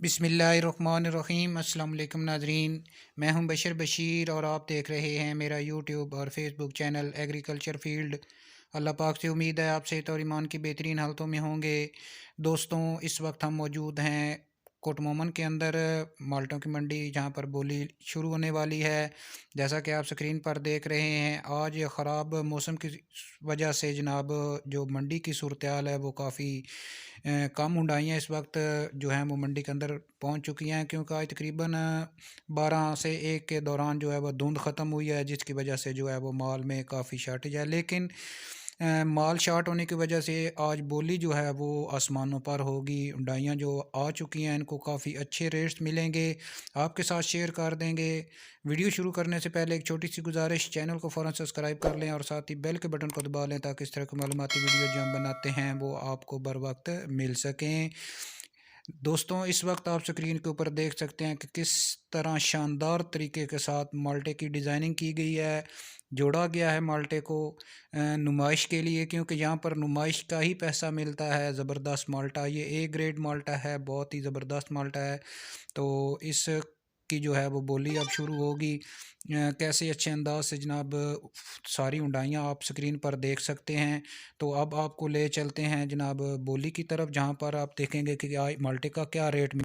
बिस्मिल्लाहिर्रहमानिर्रहीम। अस्सलाम वालेकुम नाज़रीन, मैं हूं बशर बशीर और आप देख रहे हैं मेरा यूट्यूब और फेसबुक चैनल एग्रीकल्चर फील्ड। अल्लाह पाक से उम्मीद है आप सेहत और ईमान की बेहतरीन हालतों में होंगे। दोस्तों, इस वक्त हम मौजूद हैं कोटमोमन के अंदर, माल्टों की मंडी, जहां पर बोली शुरू होने वाली है। जैसा कि आप स्क्रीन पर देख रहे हैं, आज ख़राब मौसम की वजह से जनाब जो मंडी की सूरत हाल है वो काफ़ी कम हुंडाइयाँ इस वक्त जो हैं वो मंडी के अंदर पहुंच चुकी हैं, क्योंकि आज तकरीबन 12 से 1 के दौरान जो है वो धुंध ख़त्म हुई है, जिसकी वजह से जो है वो माल में काफ़ी शार्टेज है। लेकिन माल शार्ट होने की वजह से आज बोली जो है वो आसमानों पर होगी। हुंडाइयाँ जो आ चुकी हैं इनको काफ़ी अच्छे रेट्स मिलेंगे, आपके साथ शेयर कर देंगे। वीडियो शुरू करने से पहले एक छोटी सी गुजारिश, चैनल को फ़ौरन सब्सक्राइब कर लें और साथ ही बेल के बटन को दबा लें, ताकि इस तरह की मालूमाती वीडियो जो हम बनाते हैं वो आपको बर वक्त मिल सकें। दोस्तों, इस वक्त आप स्क्रीन के ऊपर देख सकते हैं कि किस तरह शानदार तरीके के साथ माल्टे की डिज़ाइनिंग की गई है। जोड़ा गया है माल्टे को नुमाइश के लिए, क्योंकि यहाँ पर नुमाइश का ही पैसा मिलता है। ज़बरदस्त माल्टा, ये ए ग्रेड माल्टा है, बहुत ही ज़बरदस्त माल्टा है। तो इस की जो है वो बोली अब शुरू होगी। कैसे अच्छे अंदाज से जनाब सारी हुंडाइयाँ आप स्क्रीन पर देख सकते हैं। तो अब आपको ले चलते हैं जनाब बोली की तरफ, जहाँ पर आप देखेंगे कि आज माल्टे का क्या रेट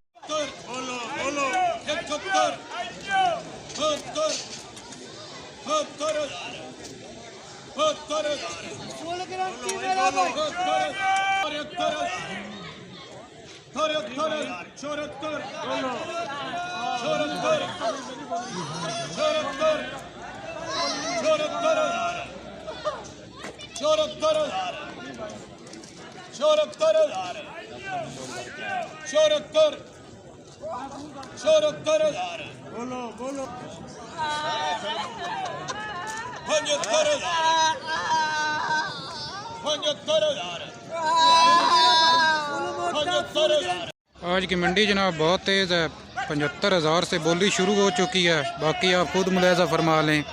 आज की मंडी जनाब बहुत तेज़ है। 75,000 से बोली शुरू हो चुकी है, बाकी आप खुद मुलाजा फरमा लें।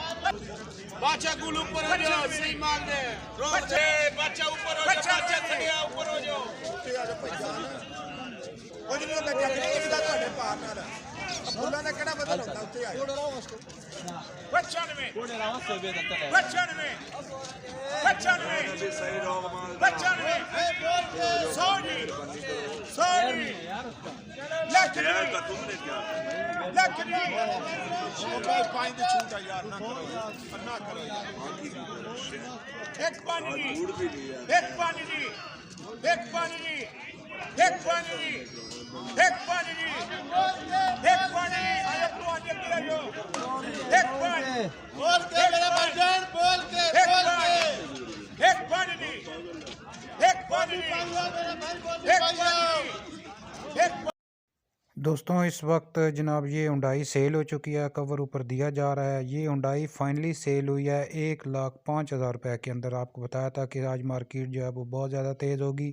दोस्तों, इस वक्त जनाब ये हुंडाई सेल हो चुकी है, कवर ऊपर दिया जा रहा है। ये हुंडाई फाइनली सेल हुई है 1,05,000 रुपये के अंदर। आपको बताया था कि आज मार्केट जो है वो बहुत ज़्यादा तेज़ होगी,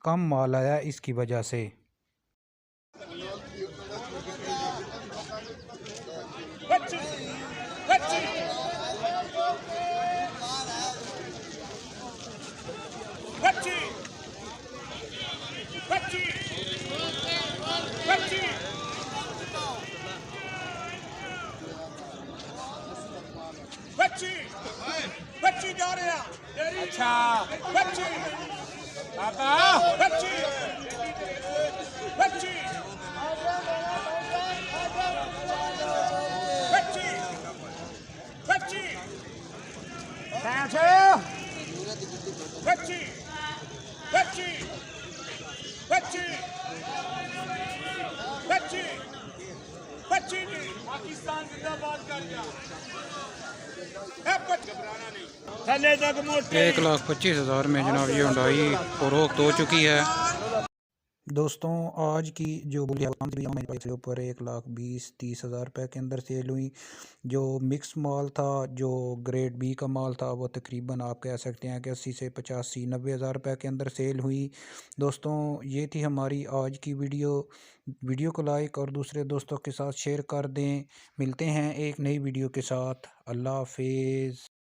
कम माल आया इसकी वजह से। जा रहे हैं। अच्छा बच्ची पापा बच्ची बच्ची बच्ची बच्ची बच्ची बच्ची बच्ची बच्ची बच्ची जी पाकिस्तान जिंदाबाद कर दिया। 1,25,000 में जनाब ये हुंडाई फरोख्त हो चुकी है। दोस्तों, आज की जो बोली के ऊपर 1,20,30,000 रुपये के अंदर सेल हुई। जो मिक्स माल था, जो ग्रेड बी का माल था, वो तकरीबन आप कह सकते हैं कि 80 से 85-90,000 रुपये के अंदर सेल हुई। दोस्तों, ये थी हमारी आज की वीडियो को लाइक और दूसरे दोस्तों के साथ शेयर कर दें। मिलते हैं एक नई वीडियो के साथ। अल्लाह हाफिज़।